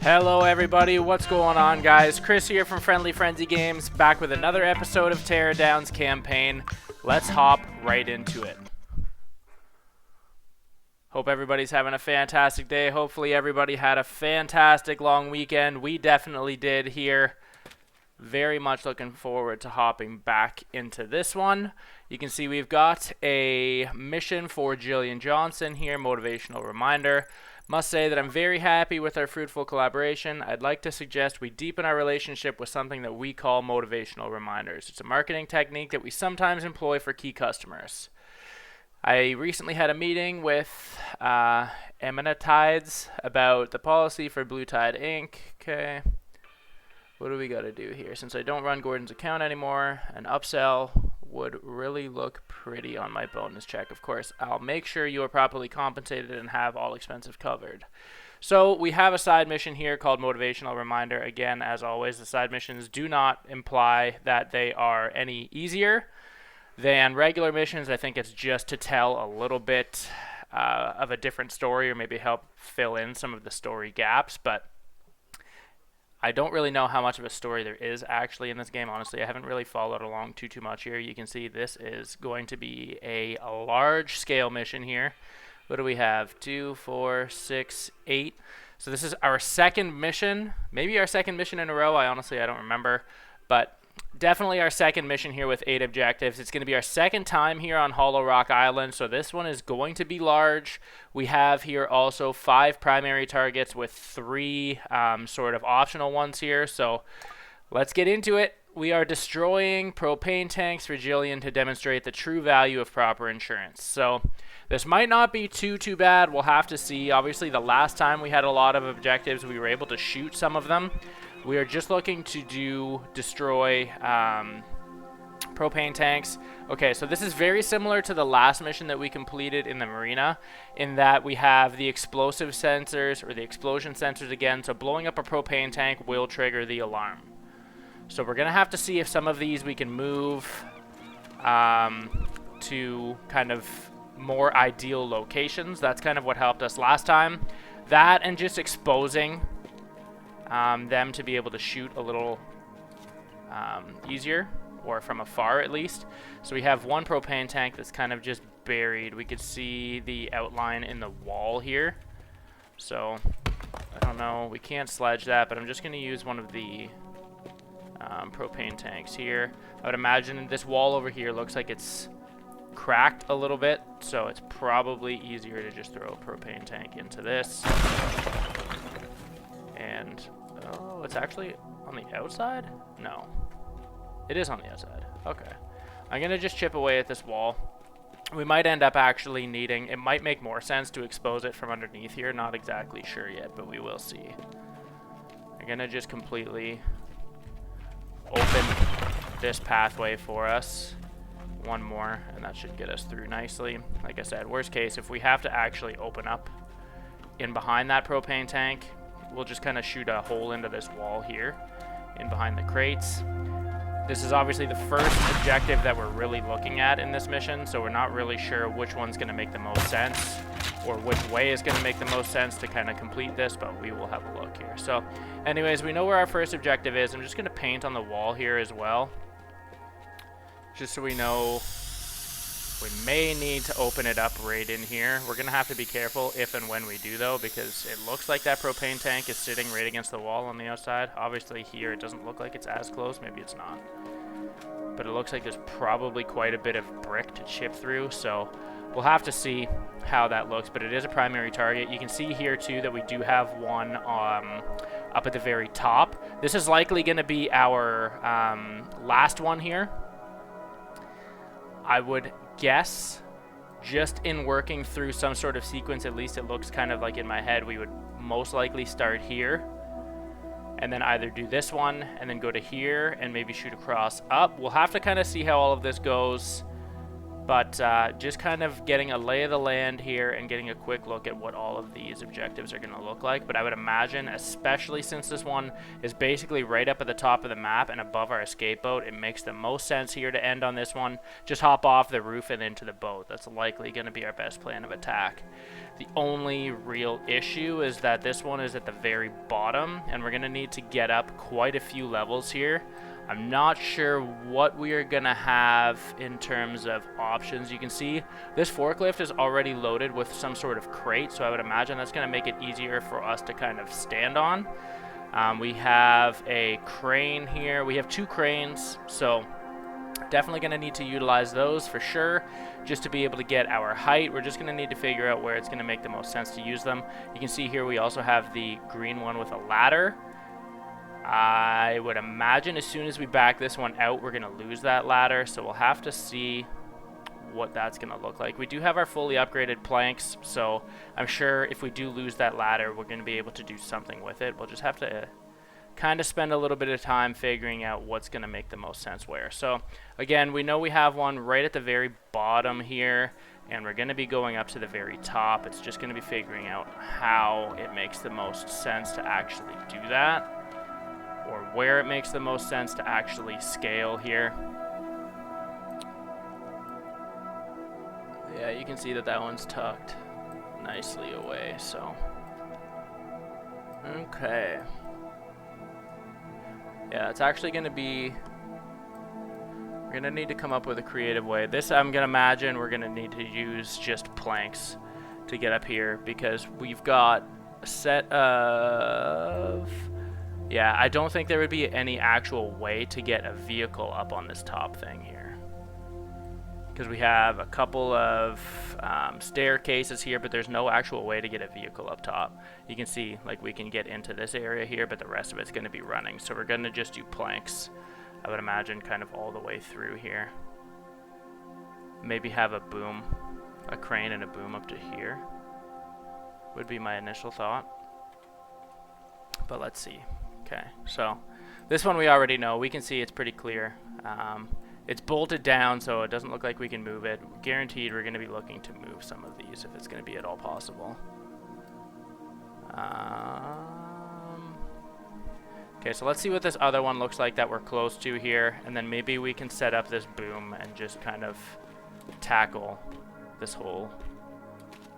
Hello everybody, what's going on guys? Chris here from Friendly Frenzy Games, back with another episode of Teardown's campaign. Let's hop right into it. Hope everybody's having a fantastic day. Hopefully everybody had a fantastic long weekend. We definitely did here. Very much looking forward to hopping back into this one. You can see we've got a mission for Gillian Johnson here, Motivational Reminder. Must say that I'm very happy with our fruitful collaboration. I'd like to suggest we deepen our relationship with something that we call motivational reminders. It's a marketing technique that we sometimes employ for key customers. I recently had a meeting with Tides about the policy for BlueTide Inc. Okay, what do we got to do here? Since I don't run Gordon's account anymore, an upsell would really look pretty on my bonus check. Of course, I'll make sure you are properly compensated and have all expenses covered. So we have a side mission here called Motivational Reminder. Again, as always, the side missions do not imply that they are any easier than regular missions. I think it's just to tell a little bit of a different story, or maybe help fill in some of the story gaps, but I don't really know how much of a story there is actually in this game. Honestly, I haven't really followed along too much here. You can see this is going to be a large scale mission here. What do we have? 2, 4, 6, 8. So this is our second mission, maybe our second mission in a row. I don't remember, but definitely our second mission here with 8 objectives. It's going to be our second time here on Hollowrock Island, so this one is going to be large. We have here also 5 primary targets with 3 sort of optional ones here, so let's get into it. We are destroying propane tanks for Gillian to demonstrate the true value of proper insurance. So this might not be too bad. We'll have to see. Obviously, the last time we had a lot of objectives, we were able to shoot some of them. We are just looking to destroy propane tanks. Okay, so this is very similar to the last mission that we completed in the marina, in that we have the explosive sensors, or the explosion sensors again, so blowing up a propane tank will trigger the alarm. So we're going to have to see if some of these we can move to kind of more ideal locations. That's kind of what helped us last time. That and just exposing them to be able to shoot a little easier, or from afar at least. So we have one propane tank that's kind of just buried. We could see the outline in the wall here. So I don't know, we can't sledge that, but I'm just going to use one of the propane tanks here. I would imagine this wall over here looks like it's cracked a little bit, so it's probably easier to just throw a propane tank into this. And oh, it's actually on the outside? No, it is on the outside. Okay, I'm gonna just chip away at this wall. We might end up actually needing, it might make more sense to expose it from underneath here. Not exactly sure yet, but we will see. I'm gonna just completely open this pathway for us. One more, and that should get us through nicely. Like I said, worst case, if we have to actually open up in behind that propane tank, we'll just kind of shoot a hole into this wall here in behind the crates. This is obviously the first objective that we're really looking at in this mission, so we're not really sure which one's going to make the most sense, or which way is going to make the most sense to kind of complete this, but we will have a look here. So anyways, we know where our first objective is. I'm just going to paint on the wall here as well, just so we know. We may need to open it up right in here. We're going to have to be careful if and when we do, though, because it looks like that propane tank is sitting right against the wall on the outside. Obviously, here it doesn't look like it's as close. Maybe it's not. But it looks like there's probably quite a bit of brick to chip through, so we'll have to see how that looks. But it is a primary target. You can see here, too, that we do have one up at the very top. This is likely going to be our last one here. I would guess, just in working through some sort of sequence, at least it looks kind of like in my head, we would most likely start here and then either do this one and then go to here and maybe shoot across up. We'll have to kind of see how all of this goes But just kind of getting a lay of the land here and getting a quick look at what all of these objectives are going to look like. But I would imagine, especially since this one is basically right up at the top of the map and above our escape boat, it makes the most sense here to end on this one. Just hop off the roof and into the boat. That's likely going to be our best plan of attack. The only real issue is that this one is at the very bottom, and we're going to need to get up quite a few levels here. I'm not sure what we are going to have in terms of options. You can see this forklift is already loaded with some sort of crate, so I would imagine that's going to make it easier for us to kind of stand on. We have a crane here. We have 2 cranes, so definitely going to need to utilize those for sure, just to be able to get our height. We're just going to need to figure out where it's going to make the most sense to use them. You can see here we also have the green one with a ladder. I would imagine as soon as we back this one out, we're going to lose that ladder, so we'll have to see what that's going to look like. We do have our fully upgraded planks, so I'm sure if we do lose that ladder, we're going to be able to do something with it. We'll just have to kind of spend a little bit of time figuring out what's going to make the most sense where. So again, we know we have one right at the very bottom here, and we're going to be going up to the very top. It's just going to be figuring out how it makes the most sense to actually do that, or where it makes the most sense to actually scale here. Yeah, you can see that that one's tucked nicely away, so. Okay. Yeah, it's actually going to be, we're going to need to come up with a creative way. This, I'm going to imagine we're going to need to use just planks to get up here, because we've got a set of, yeah, I don't think there would be any actual way to get a vehicle up on this top thing here, because we have a couple of staircases here, but there's no actual way to get a vehicle up top. You can see, like, we can get into this area here, but the rest of it's going to be running, so we're going to just do planks, I would imagine, kind of all the way through here. Maybe have a boom, a crane and a boom up to here would be my initial thought, but let's see. Okay, so this one we already know. We can see it's pretty clear. It's bolted down, so it doesn't look like we can move it. Guaranteed we're going to be looking to move some of these if it's going to be at all possible. Okay, so let's see what this other one looks like that we're close to here, and then maybe we can set up this boom and just kind of tackle this whole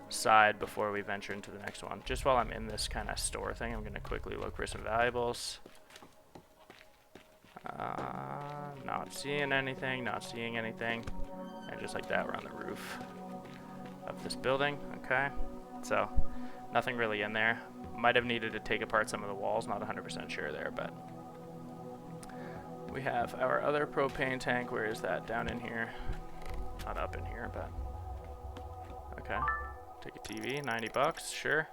side before we venture into the next one. Just while I'm in this kind of store thing, I'm going to quickly look for some valuables. Not seeing anything, not seeing anything. And just like that, we're on the roof of this building. Okay, so nothing really in there. Might have needed to take apart some of the walls, not 100% sure there, but we have our other propane tank. Where is that? Down in here. Not up in here, but okay. Take a TV, 90 bucks, sure.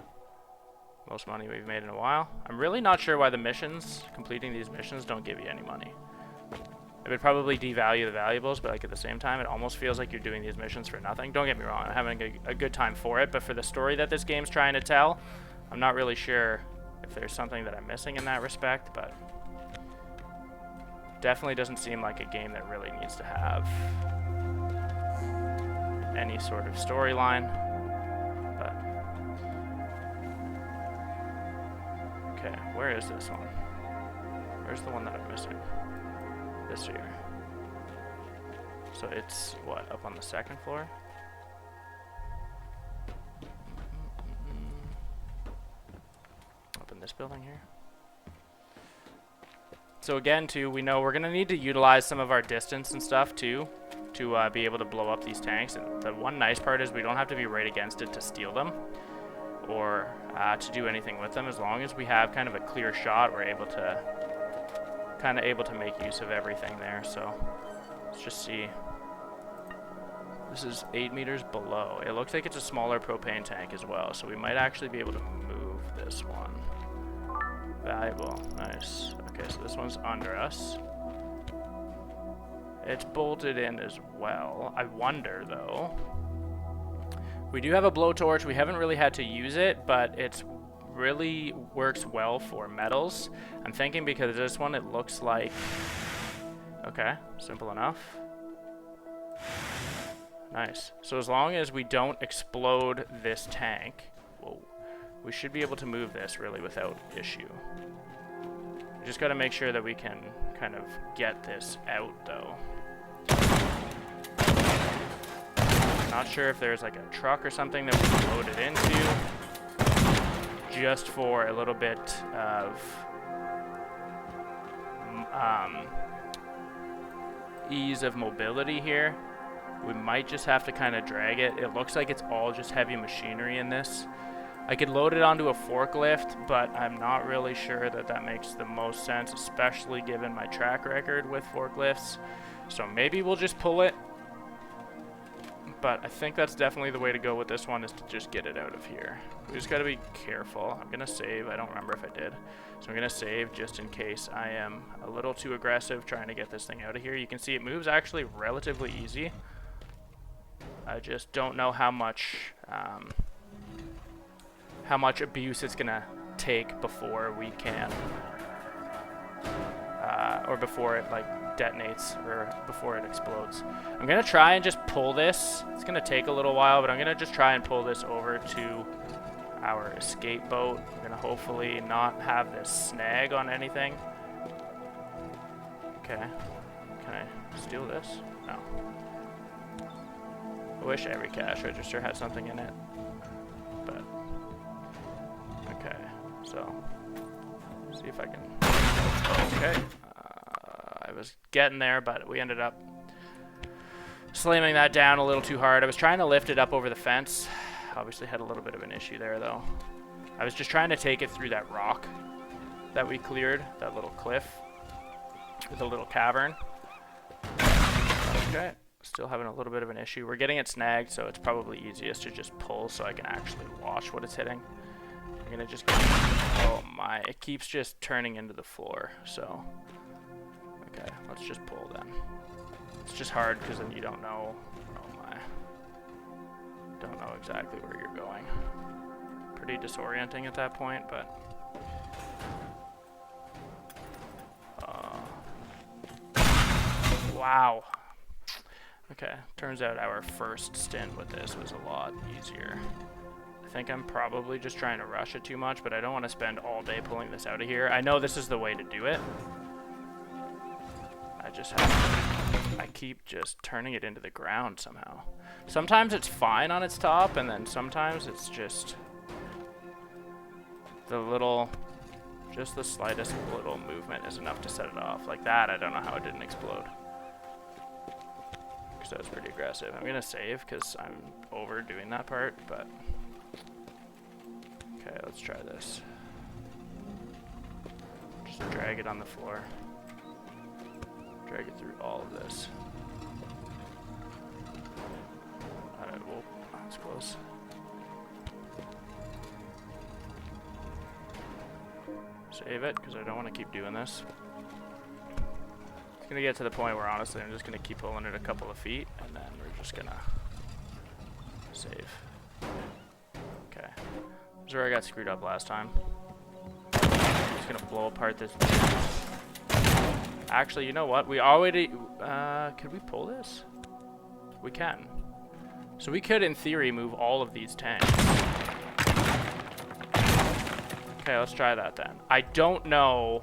Most money we've made in a while. I'm really not sure why the missions, completing these missions, don't give you any money. It would probably devalue the valuables, but like at the same time, it almost feels like you're doing these missions for nothing. Don't get me wrong, I'm having a good time for it, but for the story that this game's trying to tell, I'm not really sure if there's something that I'm missing in that respect, but definitely doesn't seem like a game that really needs to have any sort of storyline. But okay, where is this one? Where's the one that I'm missing? This here. So it's what, up on the second floor? Up in this building here. So again, too, we know we're gonna need to utilize some of our distance and stuff too to be able to blow up these tanks. And the one nice part is we don't have to be right against it to steal them or to do anything with them. As long as we have kind of a clear shot, we're able to make use of everything there. So let's just see. This is 8 meters below. It looks like it's a smaller propane tank as well, so we might actually be able to move this one. Valuable, nice. Okay, so this one's under us. It's bolted in as well. I wonder though. We do have a blowtorch. We haven't really had to use it, but it's really works well for metals. I'm thinking because this one, it looks like, okay, simple enough. Nice. So as long as we don't explode this tank, whoa, we should be able to move this really without issue. We just got to make sure that we can kind of get this out, though. Not sure if there's like a truck or something that we can load it into, just for a little bit of ease of mobility here. We might just have to kind of drag it. It looks like it's all just heavy machinery in this. I could load it onto a forklift, but I'm not really sure that that makes the most sense, especially given my track record with forklifts. So maybe we'll just pull it. But I think that's definitely the way to go with this one, is to just get it out of here. We just got to be careful. I'm going to save. I don't remember if I did. So I'm going to save just in case I am a little too aggressive trying to get this thing out of here. You can see it moves actually relatively easy. I just don't know how much abuse it's going to take before we can, or before it like detonates or before it explodes. I'm gonna try and just pull this. It's gonna take a little while, but I'm gonna just try and pull this over to our escape boat. I'm gonna hopefully not have this snag on anything. Okay, can I steal this? No. I wish every cash register had something in it, but okay, so see if I can. Okay. I was getting there, but we ended up slamming that down a little too hard. I was trying to lift it up over the fence. Obviously had a little bit of an issue there, though. I was just trying to take it through that rock that we cleared, that little cliff, with a little cavern. Okay, still having a little bit of an issue. We're getting it snagged, so it's probably easiest to just pull so I can actually watch what it's hitting. I'm gonna just get, oh my, it keeps just turning into the floor, so. Okay, let's just pull then. It's just hard because then you don't know. Oh my. Don't know exactly where you're going. Pretty disorienting at that point, but. Wow. Okay, turns out our first stint with this was a lot easier. I think I'm probably just trying to rush it too much, but I don't want to spend all day pulling this out of here. I know this is the way to do it. I keep just turning it into the ground somehow. Sometimes it's fine on its top, and then sometimes it's just just the slightest little movement is enough to set it off. Like that, I don't know how it didn't explode. Because that was pretty aggressive. I'm gonna save because I'm overdoing that part, but okay, let's try this. Just drag it on the floor. Drag it through all of this. Whoa, that's close. Save it, because I don't want to keep doing this. It's going to get to the point where, honestly, I'm just going to keep pulling it a couple of feet, and then we're just going to save. Okay. This is where I got screwed up last time. I'm just going to blow apart this. Actually, you know what? We already... could we pull this? We can. So we could, in theory, move all of these tanks. Okay, let's try that then. I don't know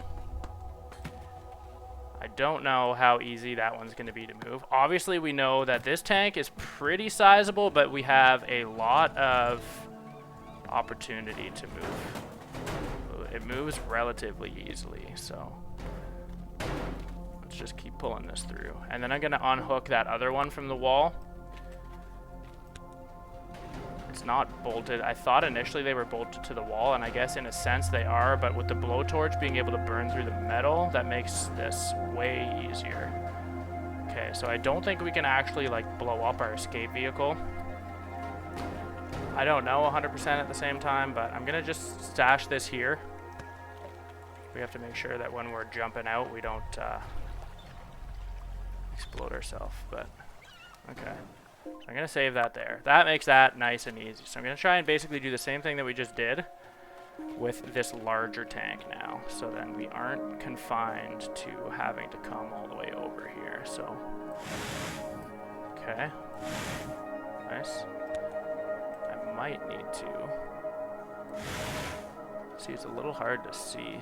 how easy that one's going to be to move. Obviously, we know that this tank is pretty sizable, but we have a lot of opportunity to move. It moves relatively easily, so... let's just keep pulling this through. And then I'm going to unhook that other one from the wall. It's not bolted. I thought initially they were bolted to the wall, and I guess in a sense they are, but with the blowtorch being able to burn through the metal, that makes this way easier. Okay, so I don't think we can actually like blow up our escape vehicle. I don't know 100% at the same time, but I'm going to just stash this here. We have to make sure that when we're jumping out, we don't explode ourselves, but okay. So I'm going to save that there. That makes that nice and easy. So I'm going to try and basically do the same thing that we just did with this larger tank now. So then we aren't confined to having to come all the way over here. So, okay. Nice. I might need to... See, it's a little hard to see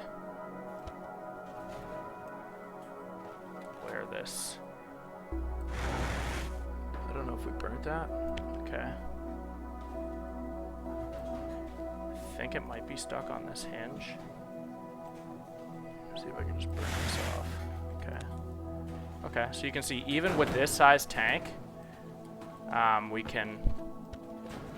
where this... I don't know if we burnt that. Okay. I think it might be stuck on this hinge. See if I can just burn this off. Okay. Okay, so you can see even with this size tank, we can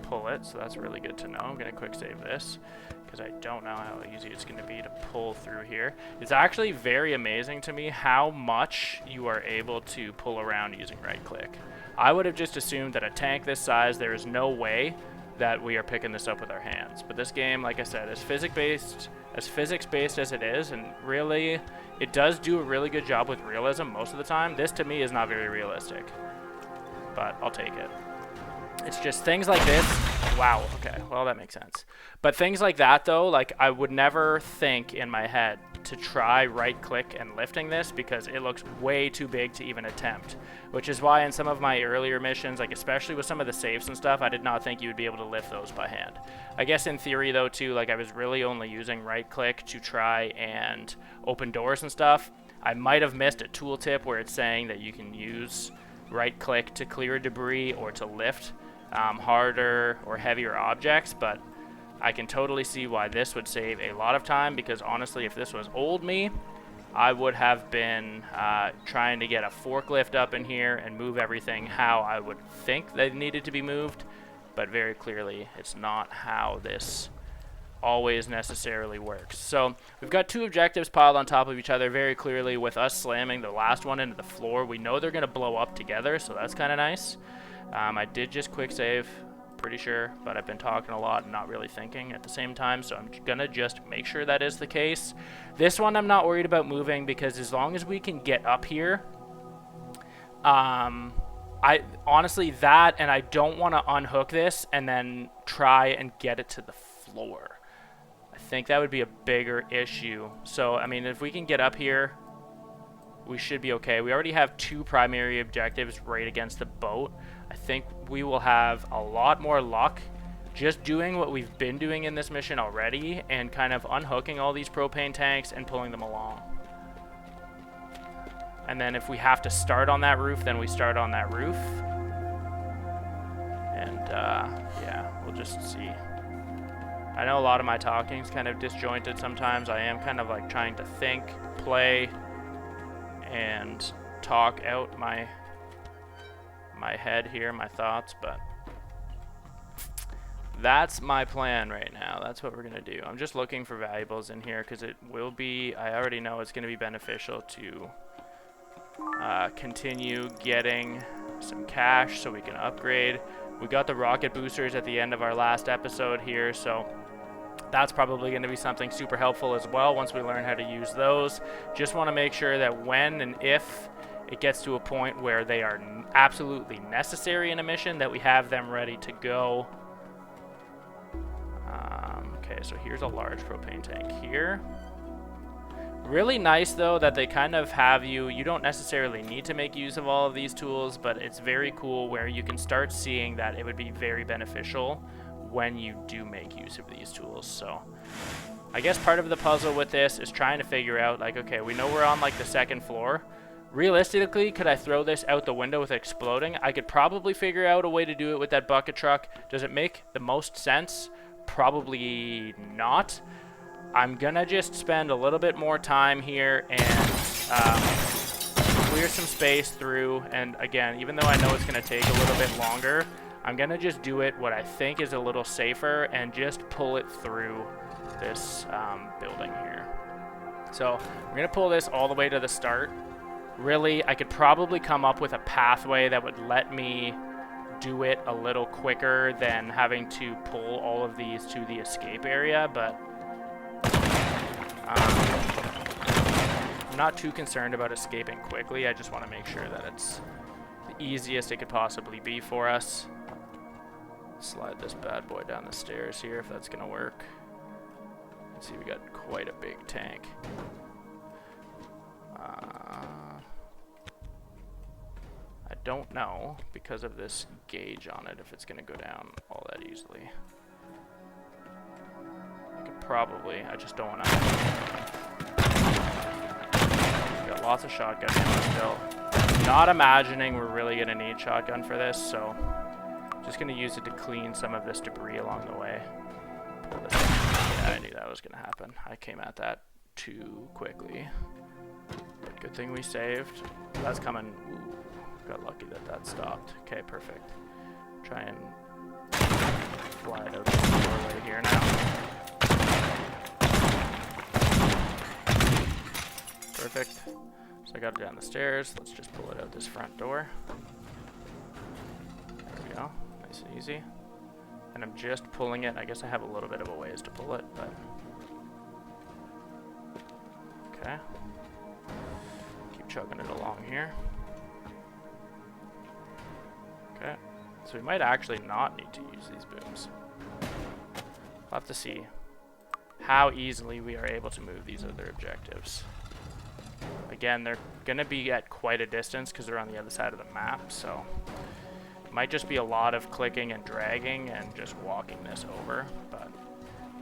pull it, so that's really good to know. I'm going to quick save this because I don't know how easy it's going to be to pull through here. It's actually very amazing to me how much you are able to pull around using right click. I would have just assumed that a tank this size, there is no way that we are picking this up with our hands. But this game, like I said, is physics-based as it is, and really, it does do a really good job with realism most of the time. This, to me, is not very realistic, but I'll take it. It's just things like this. Wow, okay, well, that makes sense. But things like that, though, like, I would never think in my head to try right-click and lifting this because it looks way too big to even attempt, which is why in some of my earlier missions, like especially with some of the safes and stuff, I did not think you would be able to lift those by hand. I guess in theory, though, too, like I was really only using right-click to try and open doors and stuff. I might have missed a tooltip where it's saying that you can use right-click to clear debris or to lift harder or heavier objects, but I can totally see why this would save a lot of time, because honestly, if this was old me, I would have been trying to get a forklift up in here and move everything how I would think they needed to be moved, but very clearly it's not how this always necessarily works. So we've got two objectives piled on top of each other very clearly. With us slamming the last one into the floor, we know they're going to blow up together, so that's kind of nice. I did just quick save, pretty sure, but I've been talking a lot and not really thinking at the same time, so I'm gonna just make sure that is the case. This one I'm not worried about moving, because as long as we can get up here, I honestly, that, and I don't want to unhook this and then try and get it to the floor. I think that would be a bigger issue. So I mean, if we can get up here, we should be okay. We already have two primary objectives right against the boat. I think we will have a lot more luck just doing what we've been doing in this mission already and kind of unhooking all these propane tanks and pulling them along. And then if we have to start on that roof, then we start on that roof. And yeah, we'll just see. I know a lot of my talking is kind of disjointed sometimes. I am kind of like trying to think, play, and talk out my head here, my thoughts, but that's my plan right now. That's what we're gonna do. I'm just looking for valuables in here because it will be, I already know it's gonna be beneficial to continue getting some cash so we can upgrade. We got the rocket boosters at the end of our last episode here, so that's probably going to be something super helpful as well once we learn how to use those. Just want to make sure that when and if it gets to a point where they are absolutely necessary in a mission, that we have them ready to go. Okay, so here's a large propane tank here. Really nice, though, that they kind of have you don't necessarily need to make use of all of these tools, but it's very cool where you can start seeing that it would be very beneficial when you do make use of these tools. So I guess part of the puzzle with this is trying to figure out, like, okay, we know we're on like the second floor. Realistically, could I throw this out the window with exploding? I could probably figure out a way to do it with that bucket truck. Does it make the most sense? Probably not. I'm gonna just spend a little bit more time here and clear some space through. And again, even though I know it's gonna take a little bit longer, I'm gonna just do it what I think is a little safer and just pull it through this building here. So we're gonna pull this all the way to the start. Really, I could probably come up with a pathway that would let me do it a little quicker than having to pull all of these to the escape area, but I'm not too concerned about escaping quickly. I just want to make sure that it's the easiest it could possibly be for us. Slide this bad boy down the stairs here if that's gonna work. Let's see, we got quite a big tank. I don't know, because of this gauge on it, if it's going to go down all that easily. I could probably, I just don't want to. Got lots of shotgun ammo still. Not imagining we're really going to need shotgun for this, so just going to use it to clean some of this debris along the way. Pull this. Yeah, I knew that was going to happen. I came at that too quickly. But good thing we saved. That's coming. Ooh, got lucky that that stopped. Okay, perfect. Try and fly it out the doorway here now. Perfect. So I got it down the stairs. Let's just pull it out this front door. There we go. Nice and easy. And I'm just pulling it. I guess I have a little bit of a ways to pull it, but okay. Keep chugging it along here. Okay. So we might actually not need to use these booms. We'll have to see how easily we are able to move these other objectives. Again, they're going to be at quite a distance because they're on the other side of the map, so it might just be a lot of clicking and dragging and just walking this over, but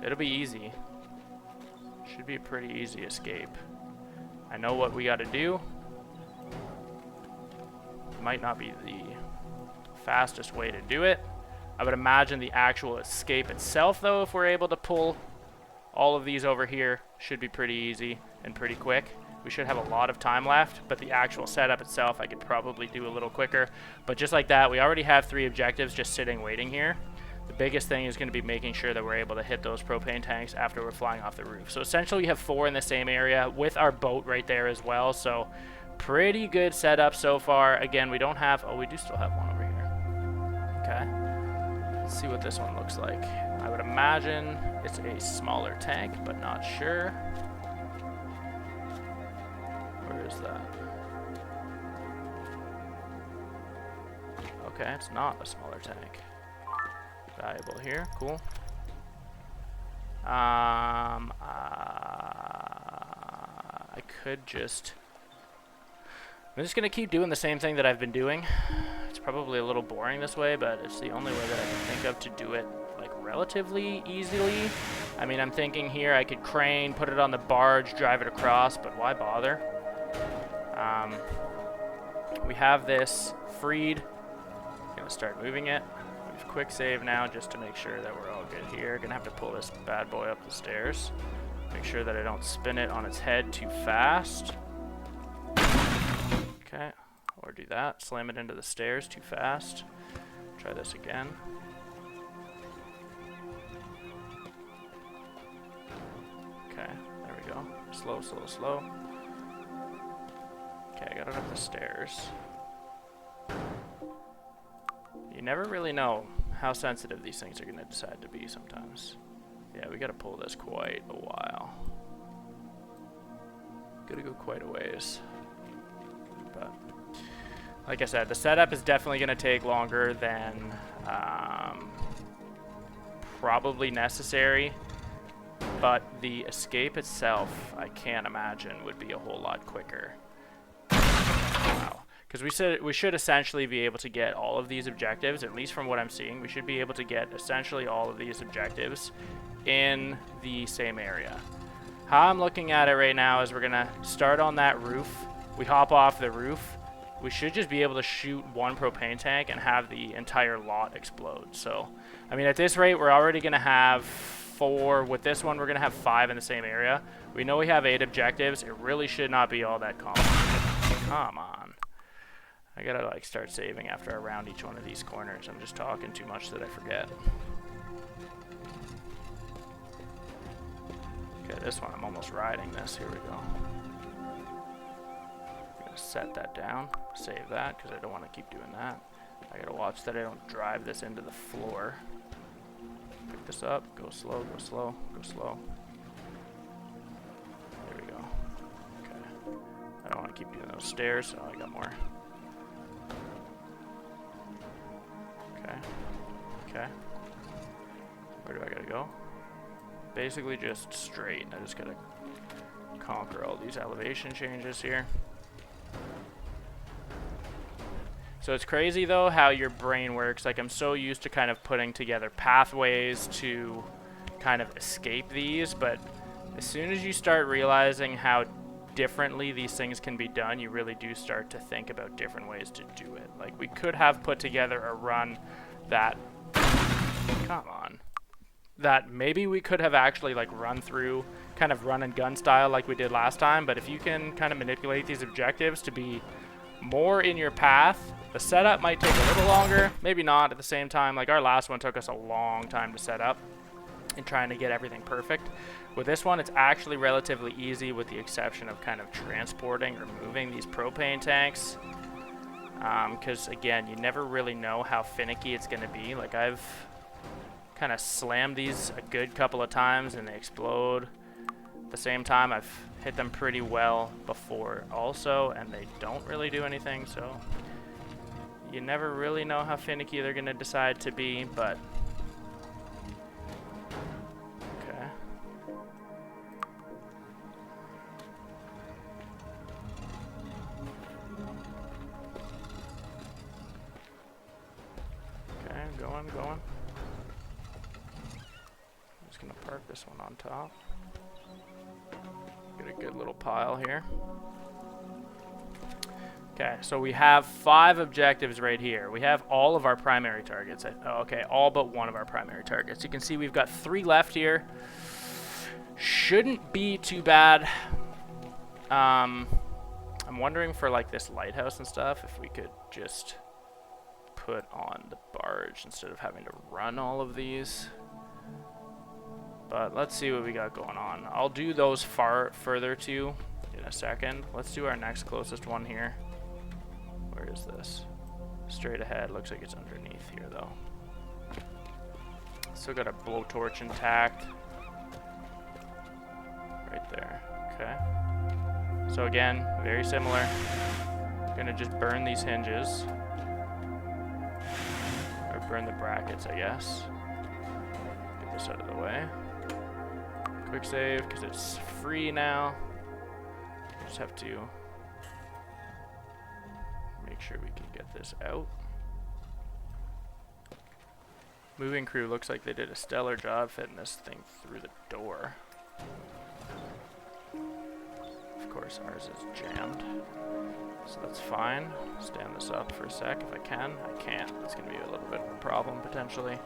it'll be easy. Should be a pretty easy escape. I know what we got to do. Might not be the fastest way to do it. I would imagine the actual escape itself, though, if we're able to pull all of these over here, should be pretty easy and pretty quick. We should have a lot of time left, but the actual setup itself I could probably do a little quicker. But just like that, we already have 3 objectives just sitting waiting here. The biggest thing is going to be making sure that we're able to hit those propane tanks after we're flying off the roof. So essentially we have 4 in the same area with our boat right there as well. So pretty good setup so far. Again, we don't have, oh, we do still have one over here. Okay. Let's see what this one looks like. I would imagine it's a smaller tank, but not sure. Where is that? Okay, it's not a smaller tank. Valuable here, cool. I could just... I'm just gonna keep doing the same thing that I've been doing. It's probably a little boring this way, but it's the only way that I can think of to do it like relatively easily. I mean, I'm thinking here I could crane, put it on the barge, drive it across, but why bother? We have this freed. Gonna start moving it. We've quick save now just to make sure that we're all good here. Gonna have to pull this bad boy up the stairs. Make sure that I don't spin it on its head too fast. Okay, or do that. Slam it into the stairs too fast. Try this again. Okay, there we go. Slow, slow, slow. Okay, I got it up the stairs. You never really know how sensitive these things are going to decide to be sometimes. Yeah, we got to pull this quite a while. Gotta go quite a ways. But, like I said, the setup is definitely going to take longer than probably necessary. But the escape itself, I can't imagine, would be a whole lot quicker. Wow. Because we should essentially be able to get all of these objectives, at least from what I'm seeing. We should be able to get essentially all of these objectives in the same area. How I'm looking at it right now is we're going to start on that roof. We hop off the roof. We should just be able to shoot 1 propane tank and have the entire lot explode. So, I mean, at this rate, we're already going to have 4. With this one, we're going to have 5 in the same area. We know we have 8 objectives. It really should not be all that complicated. Come on. I gotta like start saving after I round each one of these corners. I'm just talking too much that I forget. Okay, this one I'm almost riding this. Here we go. I'm gonna set that down, save that because I don't want to keep doing that. I gotta watch that I don't drive this into the floor. Pick this up, go slow, go slow, go slow. There we go. Okay. I don't want to keep doing those stairs, so I got more. Okay. Where do I gotta go? Basically just straight. I just gotta conquer all these elevation changes here. So it's crazy though how your brain works. Like I'm so used to kind of putting together pathways to kind of escape these, but as soon as you start realizing how differently these things can be done, you really do start to think about different ways to do it. Like we could have put together a run that, come on, that maybe we could have actually like run through kind of run and gun style like we did last time, but if you can kind of manipulate these objectives to be more in your path, the setup might take a little longer, maybe not at the same time. Like our last one took us a long time to set up and trying to get everything perfect. With this one, it's actually relatively easy with the exception of kind of transporting or moving these propane tanks. Because again, you never really know how finicky it's going to be. Like I've kind of slammed these a good couple of times and they explode. At the same time, I've hit them pretty well before also, and they don't really do anything, so you never really know how finicky they're going to decide to be, but okay. Okay, going. I'm just going to park this one on top. Get a good little pile here. Okay, so we have 5 objectives right here. We have all of our primary targets. Okay, all but one of our primary targets. You can see we've got 3 left here. Shouldn't be too bad. I'm wondering for like this lighthouse and stuff, if we could just put on the barge instead of having to run all of these. But let's see what we got going on. I'll do those further too in a second. Let's do our next closest one here. Where is this? Straight ahead. Looks like it's underneath here though. Still got a blowtorch intact. Right there. Okay. So again, very similar. Gonna just burn these hinges. Or burn the brackets, I guess. Get this out of the way. Quick save, because it's free now. Just have to make sure we can get this out. Moving crew looks like they did a stellar job fitting this thing through the door. Of course, ours is jammed, so that's fine. Stand this up for a sec if I can. I can't. That's going to be a little bit of a problem potentially.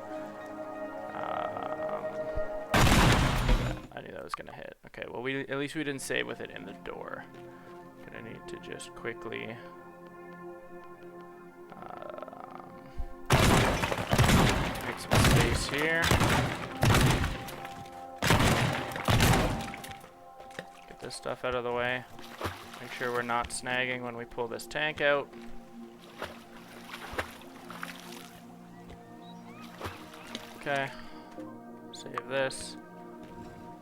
I knew that was going to hit. Okay, well, at least we didn't save with it in the door. Gonna need to just quickly make some space here. Get this stuff out of the way. Make sure we're not snagging when we pull this tank out. Okay, save this.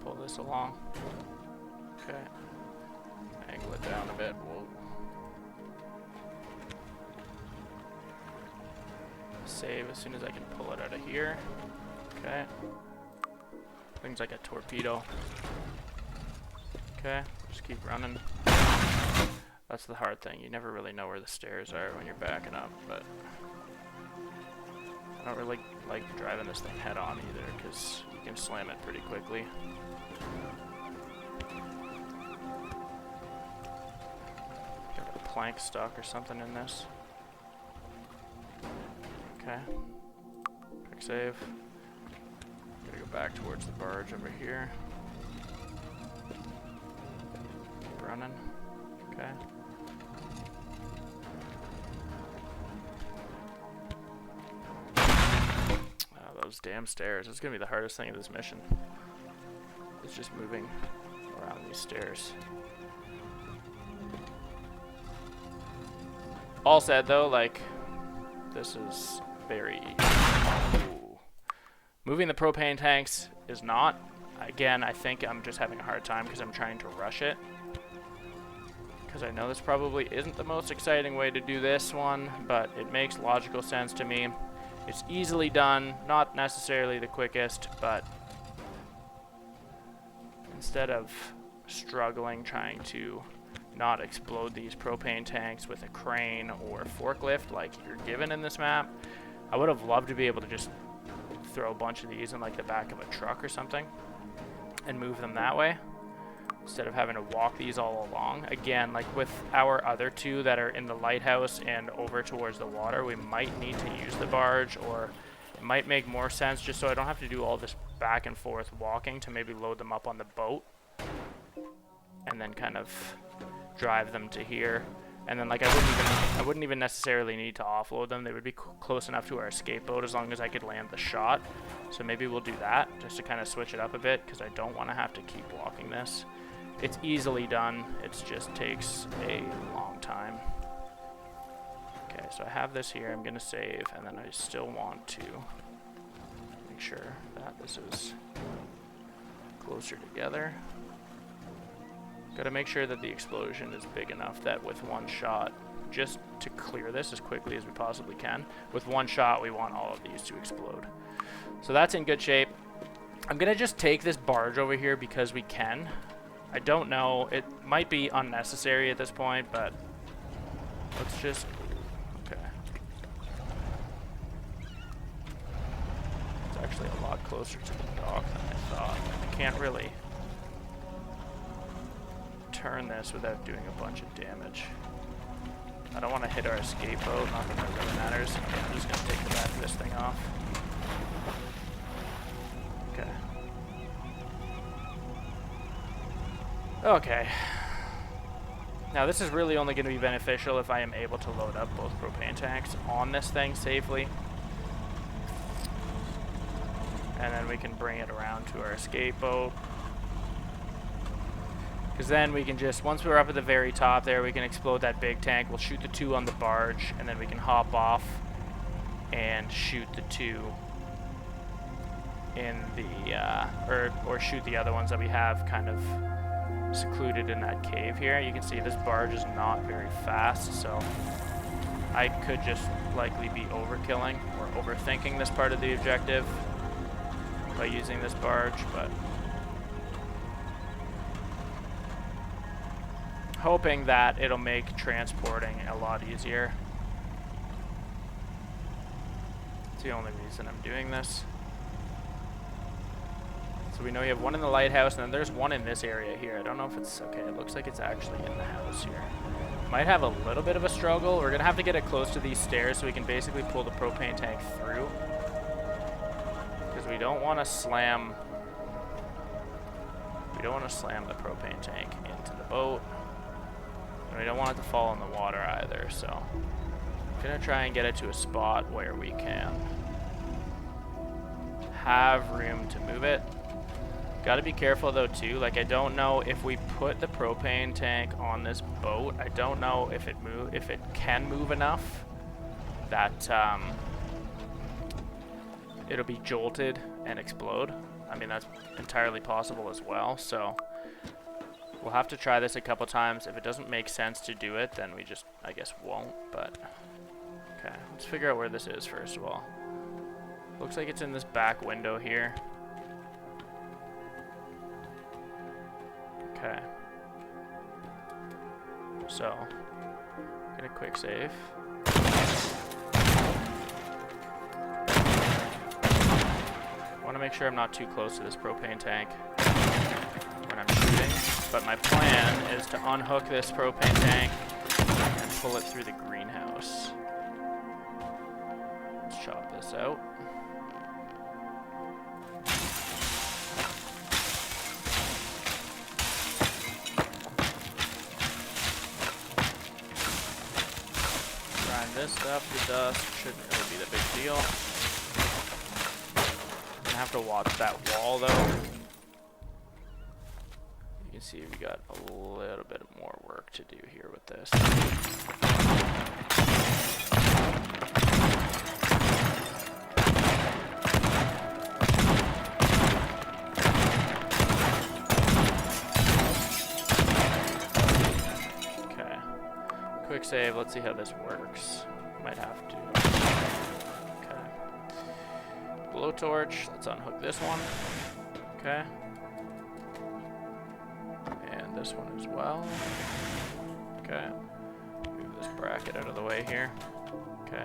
Pull this along. Okay. Angle it down a bit. Whoa. Save as soon as I can pull it out of here. Okay. Things like a torpedo. Okay. Just keep running. That's the hard thing. You never really know where the stairs are when you're backing up, but I don't really like driving this thing head on either because you can slam it pretty quickly. Got a plank stuck or something in this. Okay. Quick save. Gotta go back towards the barge over here. Keep running. Okay. Those damn stairs. It's gonna be the hardest thing of this mission. It's just moving around these stairs. All said though, like, this is very easy. Ooh. Moving the propane tanks is not. Again, I think I'm just having a hard time because I'm trying to rush it. Because I know this probably isn't the most exciting way to do this one, but it makes logical sense to me. It's easily done, not necessarily the quickest, but instead of struggling trying to not explode these propane tanks with a crane or forklift like you're given in this map. I would have loved to be able to just throw a bunch of these in like the back of a truck or something and move them that way instead of having to walk these all along. Again, like with our other two that are in the lighthouse and over towards the water, we might need to use the barge, or it might make more sense just so I don't have to do all this back and forth walking to maybe load them up on the boat and then kind of drive them to here. And then like I wouldn't even necessarily need to offload them. They would be close enough to our escape boat as long as I could land the shot. So maybe we'll do that just to kind of switch it up a bit, because I don't want to have to keep walking this. It's easily done. It just takes a long time. Okay, so I have this here. I'm going to save, and then I still want to make sure that this is closer together. Got to make sure that the explosion is big enough that with one shot, just to clear this as quickly as we possibly can, with one shot we want all of these to explode. So that's in good shape. I'm going to just take this barge over here because we can. I don't know, it might be unnecessary at this point, but let's just, okay. It's actually a lot closer to the dock than I thought. I can't really turn this without doing a bunch of damage. I don't want to hit our escape boat, not that that really matters. I'm just going to take the back of this thing off. Okay. Okay. Now this is really only going to be beneficial if I am able to load up both propane tanks on this thing safely. And then we can bring it around to our escape boat. Because then we can just, once we're up at the very top there, we can explode that big tank. We'll shoot the two on the barge, and then we can hop off and shoot the two in the, or shoot the other ones that we have kind of secluded in that cave here. You can see this barge is not very fast, so I could just likely be overkilling or overthinking this part of the objective by using this barge, but hoping that it'll make transporting a lot easier. It's the only reason I'm doing this. So we know we have one in the lighthouse, and then there's one in this area here. I don't know if it's, okay, it looks like it's actually in the house here. Might have a little bit of a struggle. We're gonna have to get it close to these stairs so we can basically pull the propane tank through. Because we don't want to slam, the propane tank into the boat. And we don't want it to fall in the water either, so I'm gonna try and get it to a spot where we can have room to move it. Gotta be careful though too, like I don't know if we put the propane tank on this boat, I don't know if it can move enough that it'll be jolted and explode. I mean, that's entirely possible as well, so we'll have to try this a couple times. If it doesn't make sense to do it, then we just, I guess, won't, but okay, let's figure out where this is first of all. Looks like it's in this back window here. Okay. So, get a quick save. I want to make sure I'm not too close to this propane tank when I'm shooting, but my plan is to unhook this propane tank and pull it through the greenhouse. Let's chop this out. Grind this stuff to dust, shouldn't really be the big deal. Gonna have to watch that wall though. You can see we got a little bit more work to do here with this. Okay. Quick save, let's see how this works. Might have to. Okay. Blowtorch, let's unhook this one. Okay. And this one as well. Okay. Move this bracket out of the way here. Okay.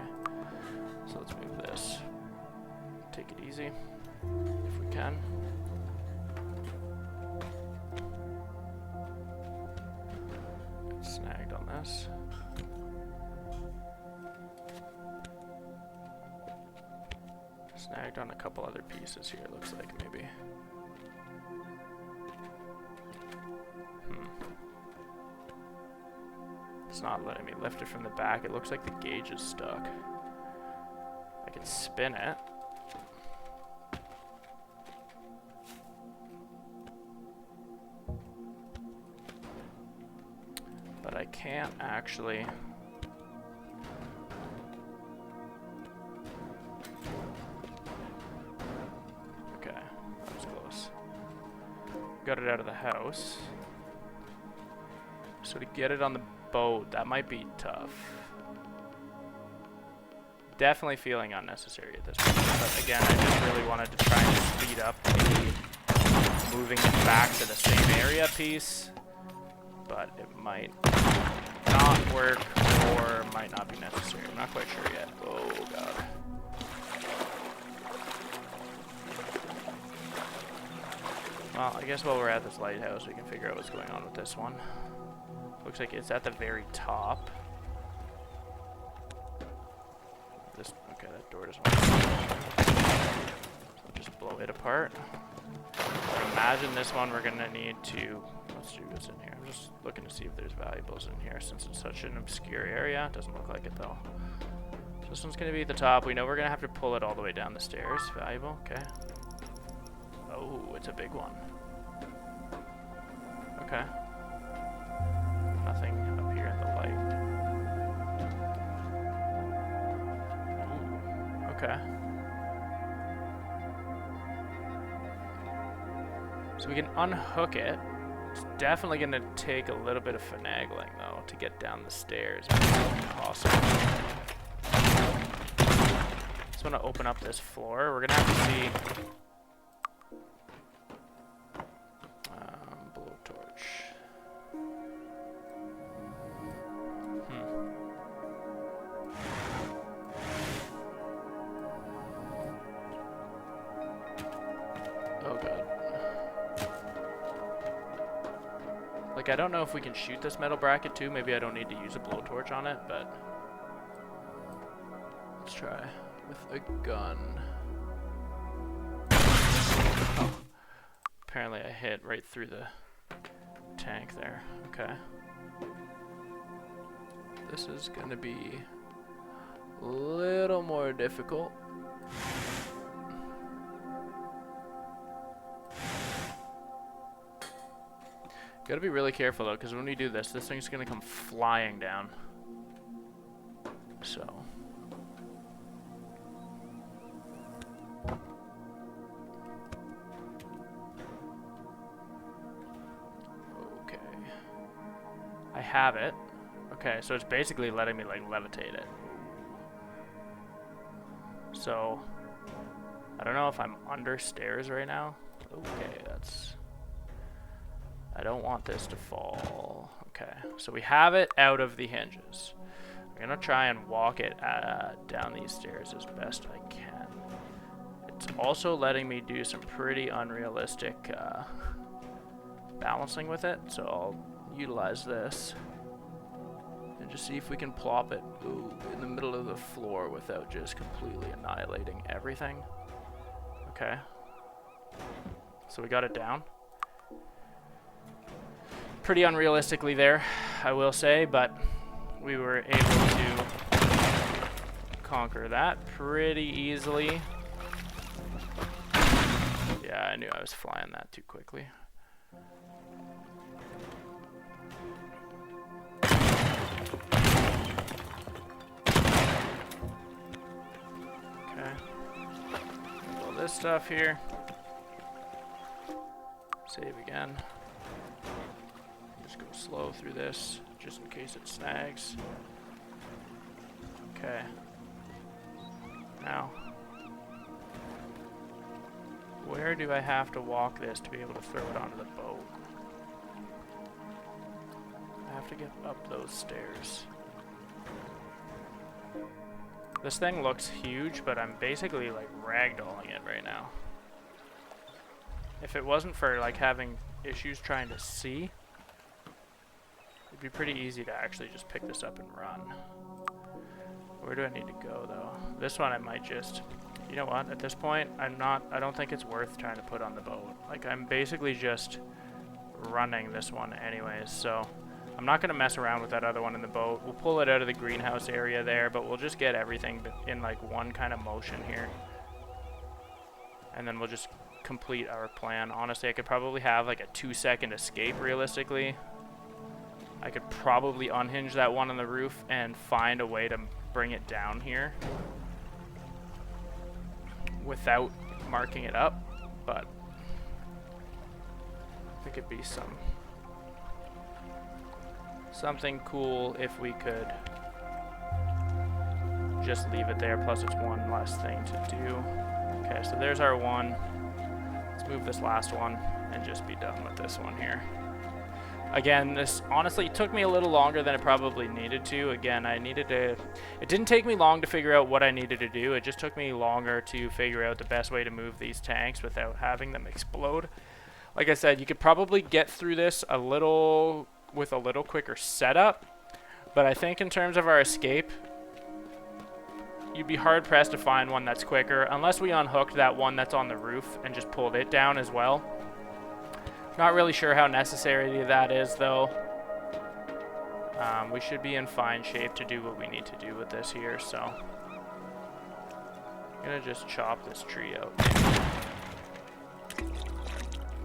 So let's move this. Take it easy, if we can. Get snagged on this. Snagged on a couple other pieces here, looks like, maybe. It's not letting me lift it from the back. It looks like the gauge is stuck. I can spin it. But I can't actually... Okay, that was close. Got it out of the house. So to get it on the boat, that might be tough. Definitely feeling unnecessary at this point. But again, I just really wanted to try and speed up the moving it back to the same area piece. But it might not work or might not be necessary. I'm not quite sure yet. Oh god. Well, I guess while we're at this lighthouse, we can figure out what's going on with this one. Looks like it's at the very top. This, okay, that door doesn't work. So just blow it apart. I imagine this one we're gonna need to, let's see what's in here. I'm just looking to see if there's valuables in here since it's such an obscure area. Doesn't look like it though. So this one's gonna be at the top. We know we're gonna have to pull it all the way down the stairs. Valuable, okay. Oh, it's a big one. Okay. Nothing up here in the light. Ooh, okay. So we can unhook it. It's definitely going to take a little bit of finagling, though, to get down the stairs. It's impossible. Just want to open up this floor. We're going to have to see... blowtorch. Oh god. Like, I don't know if we can shoot this metal bracket too. Maybe I don't need to use a blowtorch on it, but let's try with a gun. Oh. Apparently I hit right through the tank there. Okay. This is gonna be a little more difficult. Gotta be really careful though, because when we do this, this thing's gonna come flying down. So. Okay. I have it. Okay, so it's basically letting me like levitate it. So, I don't know if I'm under stairs right now. Okay, that's... I don't want this to fall. Okay, so we have it out of the hinges. I'm gonna try and walk it down these stairs as best I can. It's also letting me do some pretty unrealistic balancing with it, so I'll utilize this and just see if we can plop it in the middle of the floor without just completely annihilating everything. Okay, so we got it down. Pretty unrealistically there, I will say, but we were able to conquer that pretty easily. Yeah, I knew I was flying that too quickly. Okay. All this stuff here. Save again. Just go slow through this, just in case it snags. Okay. Now, where do I have to walk this to be able to throw it onto the boat? I have have to get up those stairs? This thing looks huge, but I'm basically like ragdolling it right now. If it wasn't for like having issues trying to see, it'd be pretty easy to actually just pick this up and run. Where do I need to go though? This one I might just, you know what, at this point, I don't think it's worth trying to put on the boat. Like I'm basically just running this one anyways, so I'm not going to mess around with that other one in the boat. We'll pull it out of the greenhouse area there, but we'll just get everything in like one kind of motion here. And then we'll just complete our plan. Honestly, I could probably have like a 2-second escape realistically. I could probably unhinge that one on the roof and find a way to bring it down here without marking it up, but I think it'd be something cool if we could just leave it there, plus it's one less thing to do. Okay, so there's our one. Let's move this last one and just be done with this one here. Again, this honestly took me a little longer than it probably needed to. Again, it didn't take me long to figure out what I needed to do. It just took me longer to figure out the best way to move these tanks without having them explode. Like I said, you could probably get through this with a little quicker setup, but I think in terms of our escape, you'd be hard pressed to find one that's quicker unless we unhooked that one that's on the roof and just pulled it down as well. Not really sure how necessary that is though. We should be in fine shape to do what we need to do with this here, so I'm gonna just chop this tree out.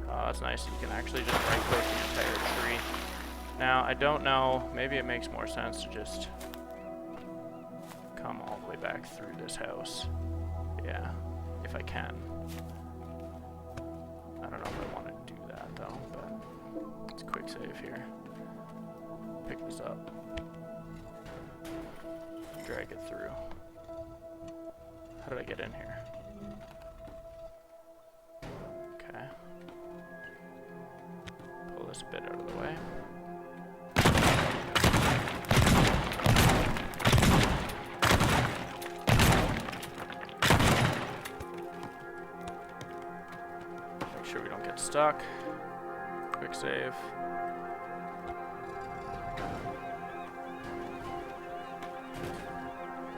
Oh, that's nice. You can actually just right click the entire tree. Now, I don't know, maybe it makes more sense to just come all the way back through this house. Yeah, if I can. I don't know if I want to do that though, but let's quick save here. Pick this up. Drag it through. How did I get in here? Okay. Pull this a bit out of the way. Sure we don't get stuck. Quick save.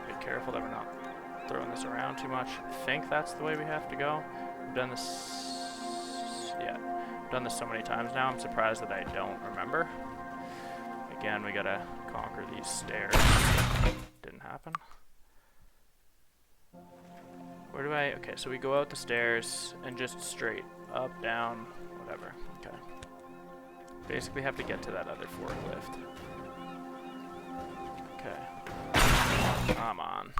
Be careful that we're not throwing this around too much. I think that's the way we have to go. I've done this, yeah, I've done this so many times now, I'm surprised that I don't remember. Again, we gotta conquer these stairs. Didn't happen. Where do I, okay, so we go out the stairs and just straight up, down, whatever. Okay. Basically have to get to that other forklift. Okay. Come on.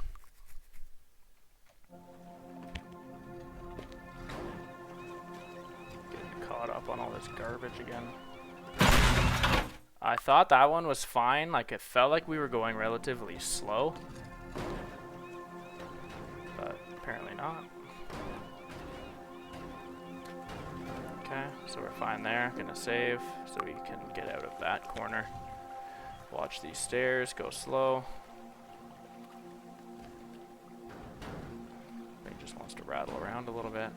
Getting caught up on all this garbage again. I thought that one was fine. Like, it felt like we were going relatively slow. But apparently not. Okay, so we're fine there. Gonna save so we can get out of that corner. Watch these stairs go slow. Thing just wants to rattle around a little bit.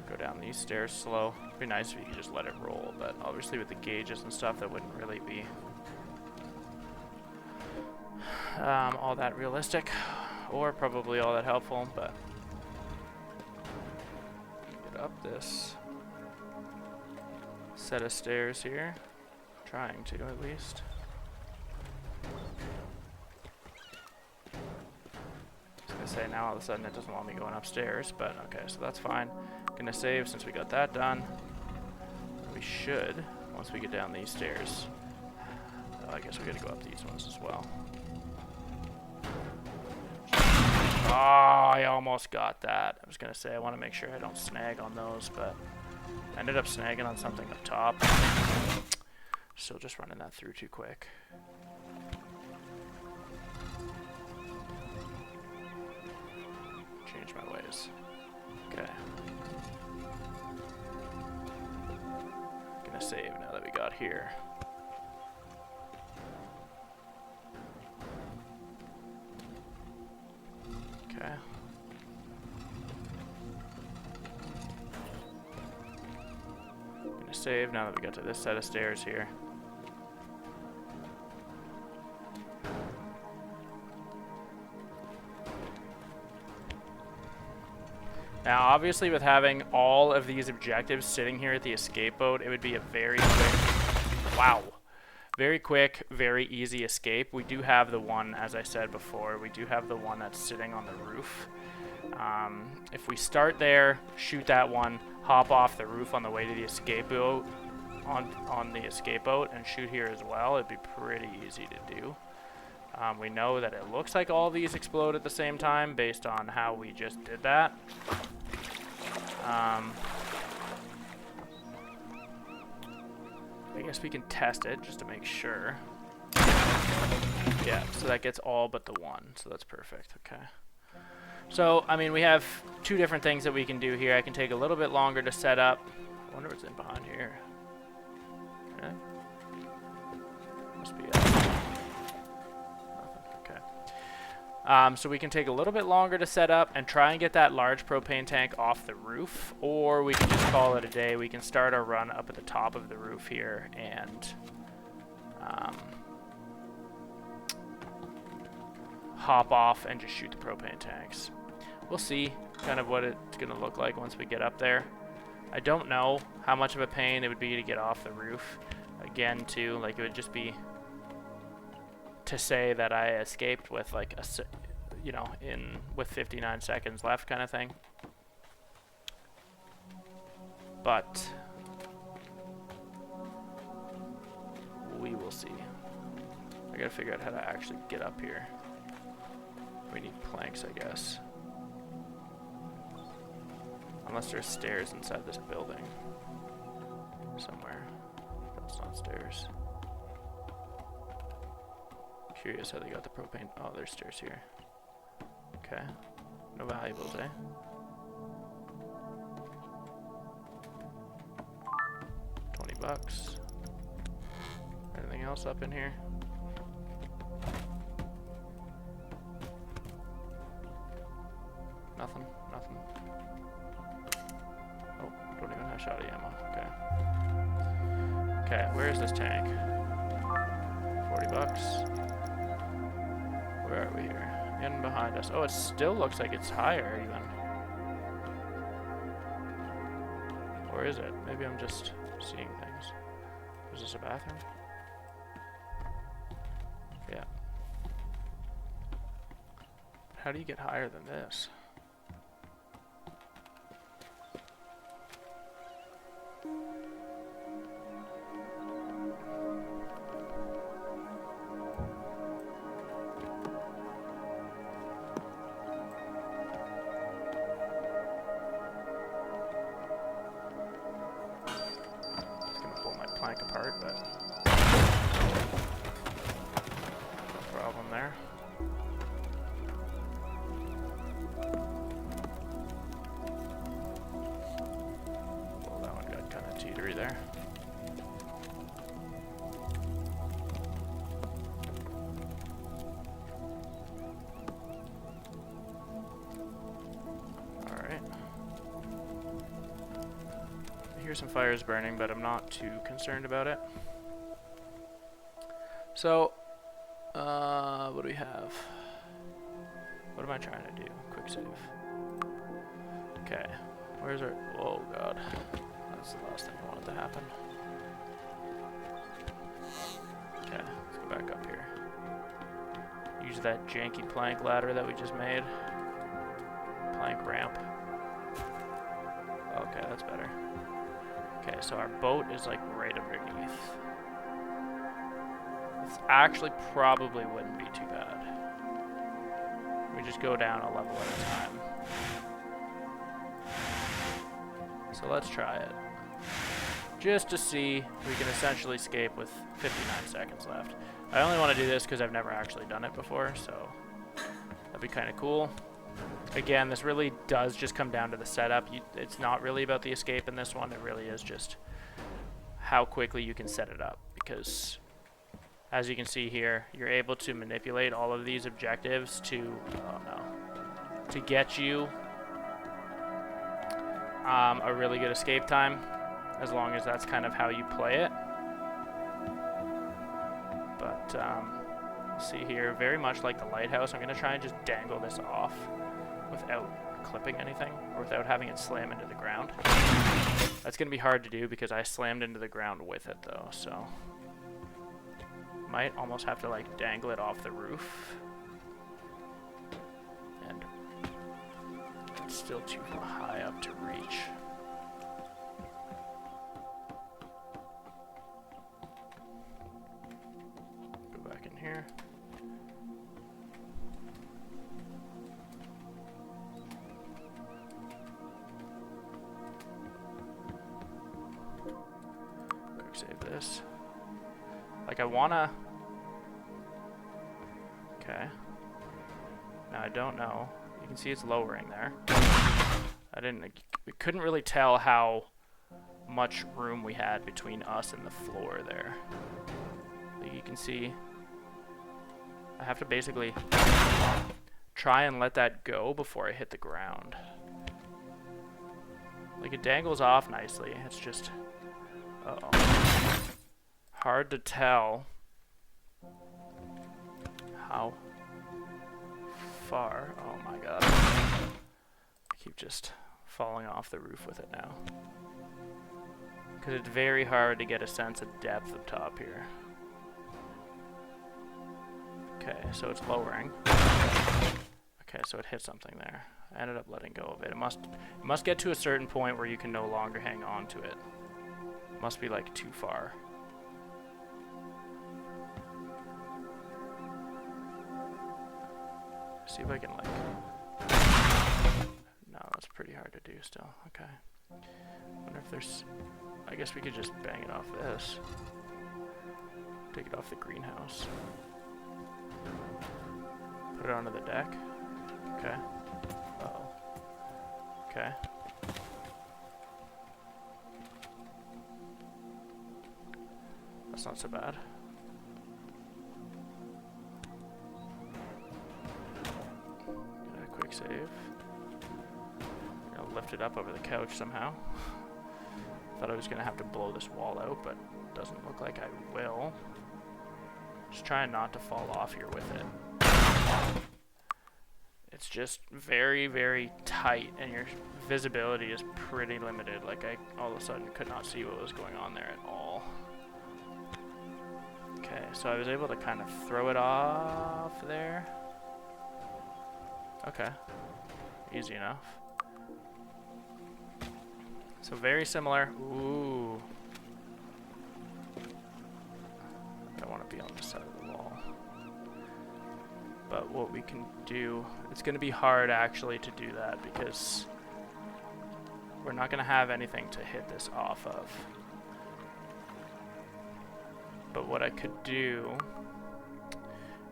Go down these stairs slow. It'd be nice if you could just let it roll, but obviously with the gauges and stuff, that wouldn't really be all that realistic, or probably all that helpful, but get up this set of stairs here. Trying to, at least. I was gonna say, now all of a sudden it doesn't want me going upstairs, but okay, so that's fine. Gonna save since we got that done. We should, once we get down these stairs. Oh, I guess we gotta go up these ones as well. Oh, I almost got that. I was gonna say, I wanna make sure I don't snag on those, but I ended up snagging on something up top. Still just running that through too quick. Change my ways. Okay. Gonna save now that we got here. save now that we got to this set of stairs here. Now, obviously, with having all of these objectives sitting here at the escape boat, it would be a very quick, wow, very quick, very easy escape. We do have the one, as I said before, we do have the one that's sitting on the roof. If we start there, shoot that one, hop off the roof on the way to the escape boat, on the escape boat, and shoot here as well, it'd be pretty easy to do. We know that it looks like all these explode at the same time based on how we just did that. I guess we can test it just to make sure. Yeah, so that gets all but the one, so that's perfect. Okay. So, I mean, we have two different things that we can do here. I can take a little bit longer to set up. I wonder what's in behind here. Okay. Must be nothing. Okay. So we can take a little bit longer to set up and try and get that large propane tank off the roof, or we can just call it a day. We can start our run up at the top of the roof here and hop off and just shoot the propane tanks. We'll see kind of what it's going to look like once we get up there. I don't know how much of a pain it would be to get off the roof. Again, too, like it would just be to say that I escaped with like a, you know, with 59 seconds left kind of thing. But we will see. I gotta figure out how to actually get up here. We need planks, I guess. Unless there's stairs inside this building somewhere. That's not stairs. Curious how they got the propane. Oh, there's stairs here. Okay. No valuables, eh? $20. Anything else up in here? Nothing. Nothing. Oh, don't even have shotty ammo. Okay. Okay, where is this tank? $40. Where are we here? In behind us. Oh, it still looks like it's higher even. Or is it? Maybe I'm just seeing things. Is this a bathroom? Yeah. How do you get higher than this? Plank apart, but no problem there. Well, that one got kind of teetery there. I hear some fires burning, but I'm not too concerned about it. So, what do we have? What am I trying to do? Quick save. Okay, where's our... Oh god, that's the last thing I wanted to happen. Okay, let's go back up here. Use that janky plank ladder that we just made. Plank ramp. Okay, that's better. Okay, so our boat is like right underneath. This actually probably wouldn't be too bad. We just go down a level at a time. So let's try it. Just to see we can essentially escape with 59 seconds left. I only want to do this because I've never actually done it before, so that'd be kind of cool. Again, this really does just come down to the setup. It's not really about the escape in this one. It really is just how quickly you can set it up. Because, as you can see here, you're able to manipulate all of these objectives to, to get you a really good escape time. as long as that's kind of how you play it. But see here, very much like the lighthouse, I'm going to try and just dangle this off without clipping anything, or without having it slam into the ground. That's going to be hard to do because I slammed into the ground with it though, so might almost have to like dangle it off the roof. And it's still too high up to reach. Go back in here. Quick save this. Like I wanna... Okay. Now I don't know. You can see it's lowering there. We couldn't really tell how much room we had between us and the floor there. Like you can see, I have to basically try and let that go before I hit the ground. Like it dangles off nicely. It's just, uh-oh. Hard to tell how far. Oh my god. I keep just falling off the roof with it now. Because it's very hard to get a sense of depth up top here. Okay, so it's lowering. Okay, so it hit something there. I ended up letting go of it. It must get to a certain point where you can no longer hang on to it. It must be like too far. See if I can like... No, that's pretty hard to do still. Okay. Wonder if there's... I guess we could just bang it off this. Take it off the greenhouse. Put it onto the deck. Okay. Uh-oh. Okay. That's not so bad. Quick save. I'll lift it up over the couch somehow. Thought I was gonna have to blow this wall out, but doesn't look like I will. Just trying not to fall off here with it. It's just very, very tight, and your visibility is pretty limited. Like I all of a sudden could not see what was going on there at all. Okay, so I was able to kind of throw it off there. Okay, easy enough. So very similar. Ooh. I don't want to be on this side of the wall. But what we can do, it's going to be hard actually to do that because we're not going to have anything to hit this off of. But what I could do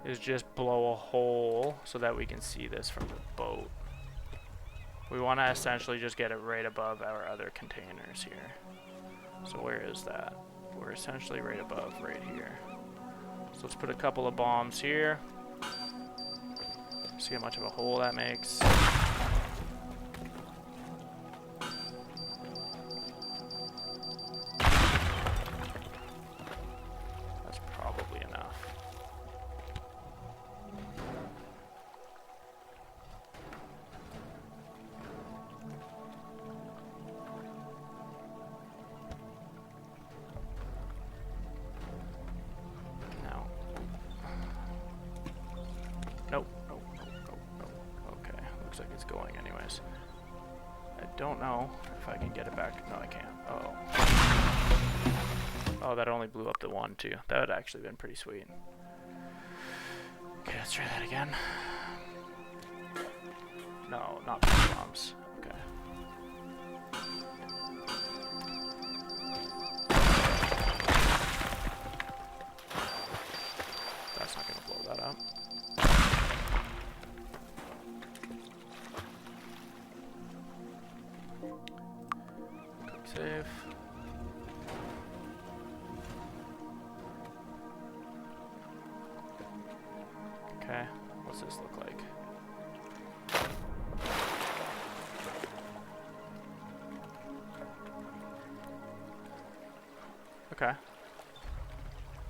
is just blow a hole so that we can see this from the boat. We want to essentially just get it right above our other containers here. So where is that? We're essentially right above, right here. So let's put a couple of bombs here. See how much of a hole that makes. That's probably enough. Nope. Okay, looks like it's going anyways. I don't know if I can get it back. No, I can't. Oh. Oh, that only blew up the one too. That would actually been pretty sweet. Okay, let's try that again. No, not bombs. Okay. That's not gonna blow that up. Save. Okay, what's this look like? Okay.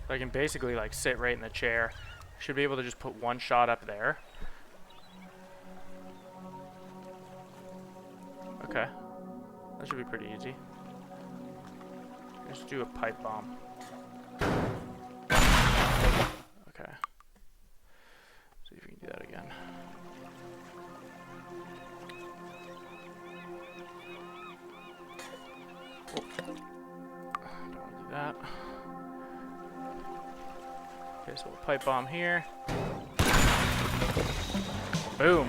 I can basically like sit right in the chair. Should be able to just put one shot up there. Okay. That should be pretty easy. Just do a pipe bomb. Okay. See if we can do that again. Oh. Don't want to do that. Okay, so we'll pipe bomb here. Boom.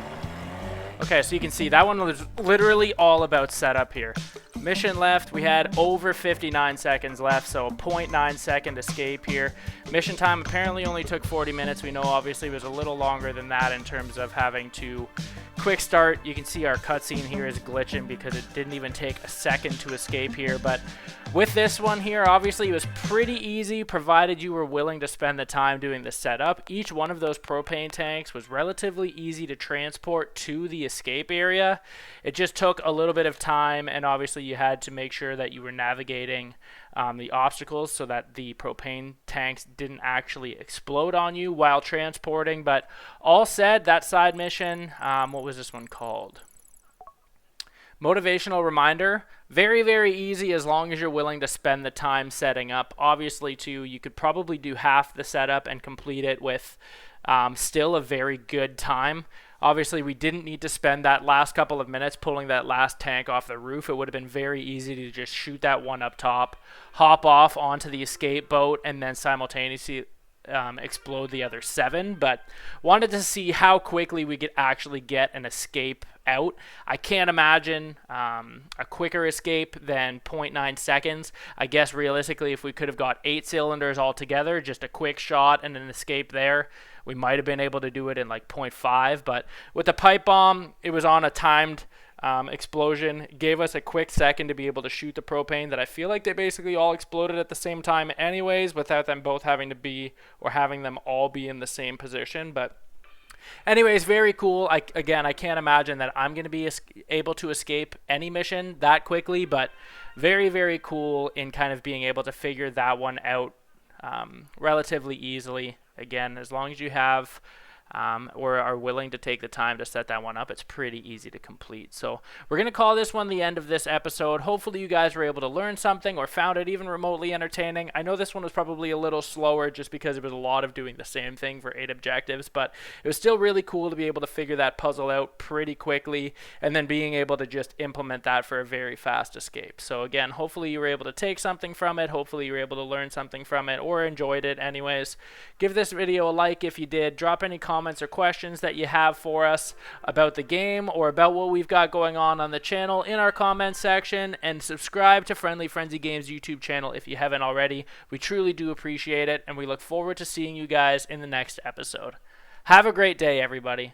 Okay, so you can see that one was literally all about setup here. Mission left, we had over 59 seconds left, so a 0.9 second escape here. Mission time apparently only took 40 minutes. We know obviously it was a little longer than that in terms of having to quick start. You can see our cutscene here is glitching because it didn't even take a second to escape here. But with this one here, obviously it was pretty easy provided you were willing to spend the time doing the setup. Each one of those propane tanks was relatively easy to transport to the escape area. It just took a little bit of time, and obviously you had to make sure that you were navigating the obstacles so that the propane tanks didn't actually explode on you while transporting. But all said, that side mission, what was this one called? Motivational Reminder. Very, very easy as long as you're willing to spend the time setting up. Obviously, too, you could probably do half the setup and complete it with still a very good time. Obviously, we didn't need to spend that last couple of minutes pulling that last tank off the roof. It would have been very easy to just shoot that one up top, hop off onto the escape boat, and then simultaneously explode the other 7. But wanted to see how quickly we could actually get an escape out. I can't imagine a quicker escape than 0.9 seconds. I guess realistically, if we could have got 8 cylinders all together, just a quick shot and an escape there, we might have been able to do it in like 0.5. But with the pipe bomb, it was on a timed explosion. It gave us a quick second to be able to shoot the propane that I feel like they basically all exploded at the same time anyways, without them both having to be, or having them all be in the same position. But anyways, very cool. Again, I can't imagine that I'm going to be able to escape any mission that quickly, but very, very cool in kind of being able to figure that one out relatively easily. Again, as long as you have or are willing to take the time to set that one up, it's pretty easy to complete. So we're going to call this one the end of this episode. Hopefully you guys were able to learn something or found it even remotely entertaining. I know this one was probably a little slower just because it was a lot of doing the same thing for 8 objectives, but it was still really cool to be able to figure that puzzle out pretty quickly and then being able to just implement that for a very fast escape. So again, hopefully you were able to take something from it. Hopefully you were able to learn something from it or enjoyed it anyways. Give this video a like if you did. Drop any comments or questions that you have for us about the game or about what we've got going on the channel in our comments section, and subscribe to Friendly Frenzy Games YouTube channel if you haven't already. We truly do appreciate it, and we look forward to seeing you guys in the next episode. Have a great day, everybody.